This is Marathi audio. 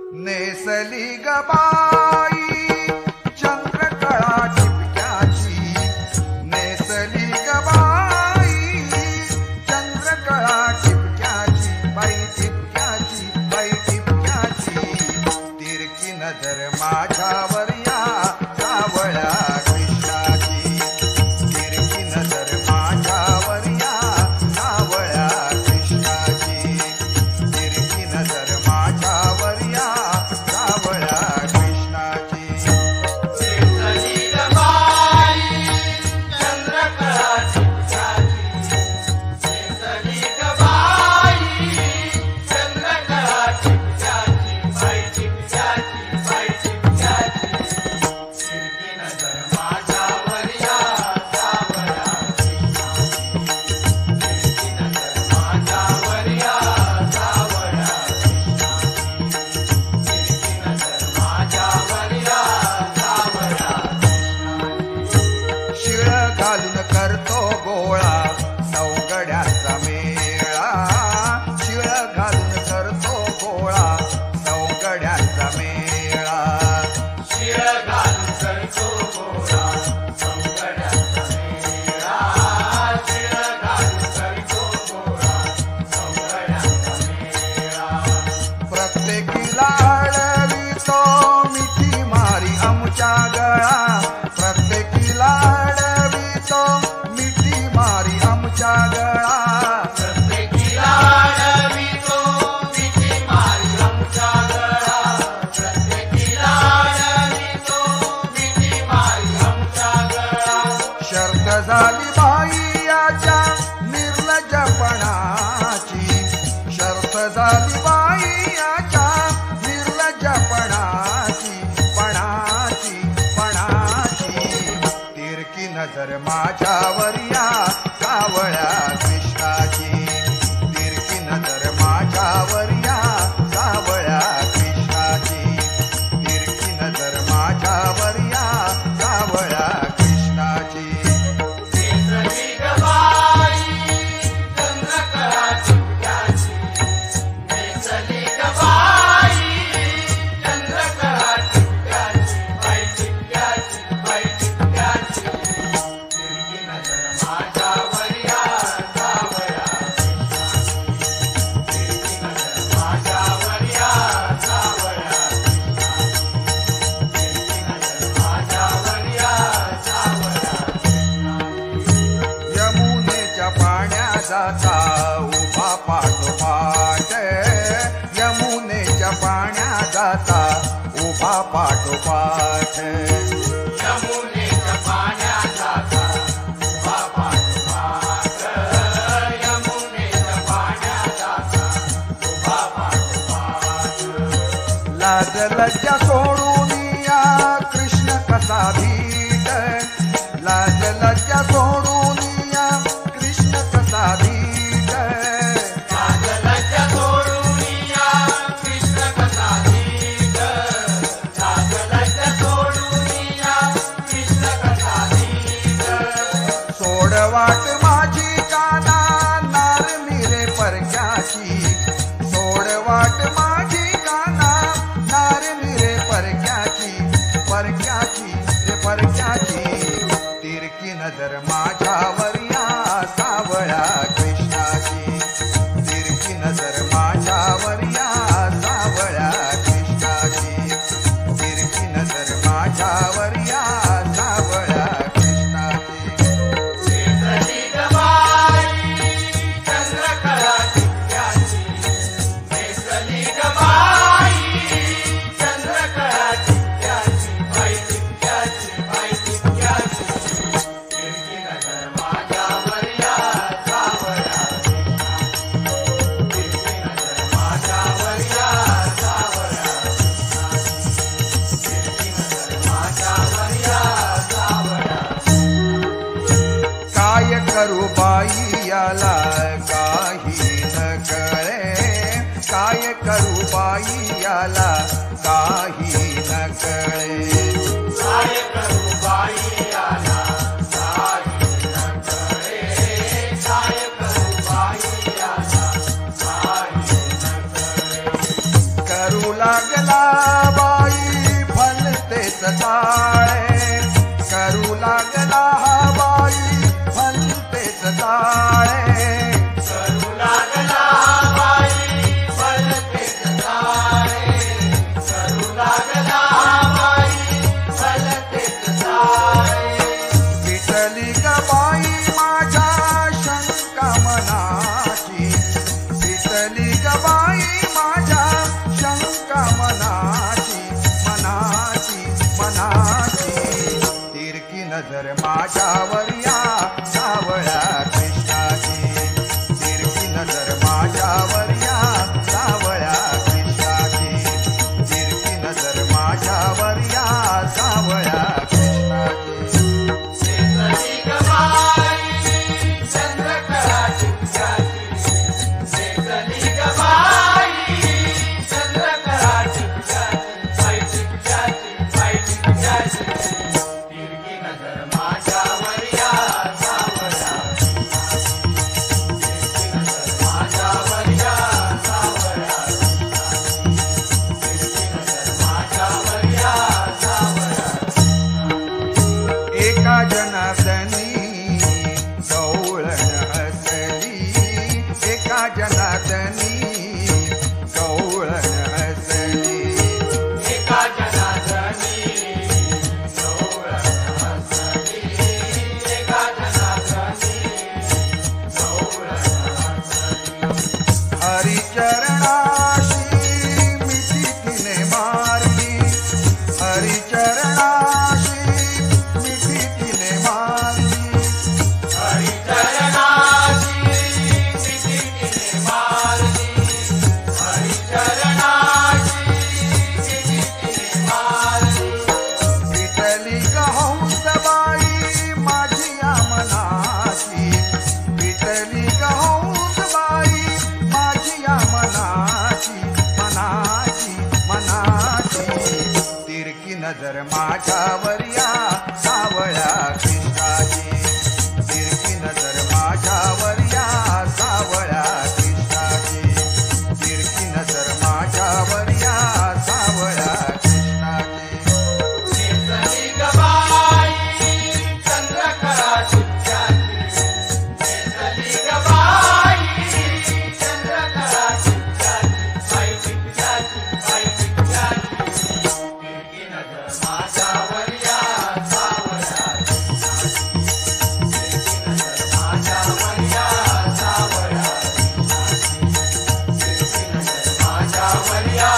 नेसली ग बाई चंद्रकळा ठिपक्याची, नेसली ग बाई चंद्रकळा ठिपक्याची, बाई ठिपक्याची, बाई ठिपक्याची. तिरकी नजर माझ्यावर या सावळ्या कृष्णाची, तिरकी नजर माझ्यावर या सावळ्या कृष्णाची, तिरकी नजर माझ्यावर या सावळ्या कृष्णाची. नेसली ग बाई चंद्रकळा ठिपक्याची, नेसली ग बाई चंद्रकळा ठिपक्याची, बाई ठिपक्याची, बाई ठिपक्याची. तिरकी नजर माझ्यावर या सावळ्या कृष्णाची, तिरकी नजर माझ्यावर या सावळ्या कृष्णाची, तिरकी नजर माझ्यावर या सावळ्या कृष्णाची. शिळ घालून करतो गोळा सौगड्याचा मेळा, शिळ घालून करतो गोळा सौगड्याचा मेळा. शिळ घालून करतो गोळा सौगड्याचा मेळा, शिळ घालून करतो गोळा सौगड्याचा मेळा. प्रत्येकीला अडवितो मिठी मारी आमच्या गळा, प्रत्येकीला अडवितो मिठी मारी आमच्या गळा. प्रत्येकीला अडवितो मिठी मारी आमच्या गळा, प्रत्येकीला अडवितो मिठी मारी आमच्या गळा. शर्त झाली बाई याच्या निर्लज्जपणाची, शर्त झाली बाई याच्या निर्लज्जपणाची, पणाची, पणाची. तिरकी नजर माझ्यावर या सावळ्या कृष्णाची, तिरकी नजर माझ्यावर या सावळ्या कृष्णाची, तिरकी नजर माझ्यावर या सावळ्या कृष्णाची. नेसली ग बाई चंद्रकळा ठिपक्याची, नेसली ग बाई चंद्रकळा ठिपक्याची, बाई ठिपक्याची, बाई ठिपक्याची. तिरकी नजर माझ्यावर या सावळ्या कृष्णाची, तिरकी नजर माझ्यावर या सावळ्या कृष्णाची, तिरकी नजर माझ्यावर या सावळ्या कृष्णाची. यमुनेच्या पाण्या जाता उभा पाठोपाठ, यमुनेच्या पाण्या जाता उभा पाठोपाठ. यमुनेच्या पाण्यात जाता उभा पाठोपाठ, यमुनेच्या पाण्यात जाता उभा पाठोपाठ. लाज लज्जा सोडून या कृष्ण कसा भीट, लाज लज्जा सोडून या कृष्ण कसा भीट. लाज लज्जा सोडून या कृष्ण कसा धीट, लाज लज्जा सोडून या कृष्ण कसा धीट. सोड वाट माझी काना नार मिरे परक्याची, सोड वाट माझी काना नार मिरे परक्याची, परक्याची रे परक्याची. तिरकी नजर माझ्यावर या सावळ्या कृष्णाची, तिरकी नजर माझ्यावर या सावळ्या कृष्णाची, तिरकी नजर माझ्यावर या सावळ्या कृष्णाची. नेसली ग बाई चंद्रकळा ठिपक्याची, नेसली ग बाई चंद्रकळा ठिपक्याची, बाई ठिपक्याची, बाई ठिपक्याची. तिरकी नजर माझ्यावर या सावळ्या कृष्णाची, तिरकी नजर माझ्यावर या सावळ्या कृष्णाची, तिरकी नजर माझ्यावर या सावळ्या. काय करू बाई याला काही न कळे, काय करू बाई याला काही न कळे. काय करू बाई याला काही न कळे, काय करू बाई याला काही न कळे. लागला बाई फलतेच जाळे, करू लागला बाई फलतेच जाळे, करू लागला बाई फलतेच जाळे, करू लागला बाई फलतेच जाळे. विटली ग बाई माझ्या शंका मनाची, विटली ग बाई माझ्या शंका मनाची, मनाची मनाची. तिरकी नजर माझ्यावर या सावळ्या कृष्णाची, तिरकी नजर माझ्यावर या सावळ्या कृष्णाची, तिरकी नजर माझ्यावर या सावळ्या कृष्णाची. शेतली ग बाई चंद्रकला टिपक्याची, शेतली ग बाई चंद्रकला टिपक्याची, बाई टिपक्याची, बाई टिपक्याची. तिरकी नजर माझ्यावर या सावळ्या कृष्णाची, तिरकी नजर माझ्यावर या सावळ्या कृष्णाची, तिरकी नजर माझ्यावर या सावळ्या. एका जनार्दनी गवळण हसली, एका जनार्दनी गवळण हसली, एका जनार्दनी गवळण हसली, एका जनार्दनी गवळण हसली. हरिचरणाशी मिठी तिने मारली, हरिचरणाशी मिठी तिने मारली, हरिचरणाची मिठी तिने मारली, हरिचरणाची मिठी तिने मारली. विटली ग हंसबाई माझी या मनाची, विटली ग हंसबाई माझी या मनाची, मनाची मनाची. तिरकी नजर माझ्यावर या सावळ्या कृष्णाची, तिरकी नजर माझ्यावर या सावळ्या कृष्णाची, तिरकी नजर माझ्यावर या सावळ्या कृष्णाची. शेतली ग बाई चंद्रकला टिपक्याची, शेतली ग बाई चंद्रकला टिपक्याची, बाई टिपक्याची, बाई टिपक्याची. तिरकी नजर माझ्यावर या सावळ्या कृष्णाची, तिरकी नजर माझ्यावर या सावळ्या कृष्णाची, तिरकी नजर माझ्यावर या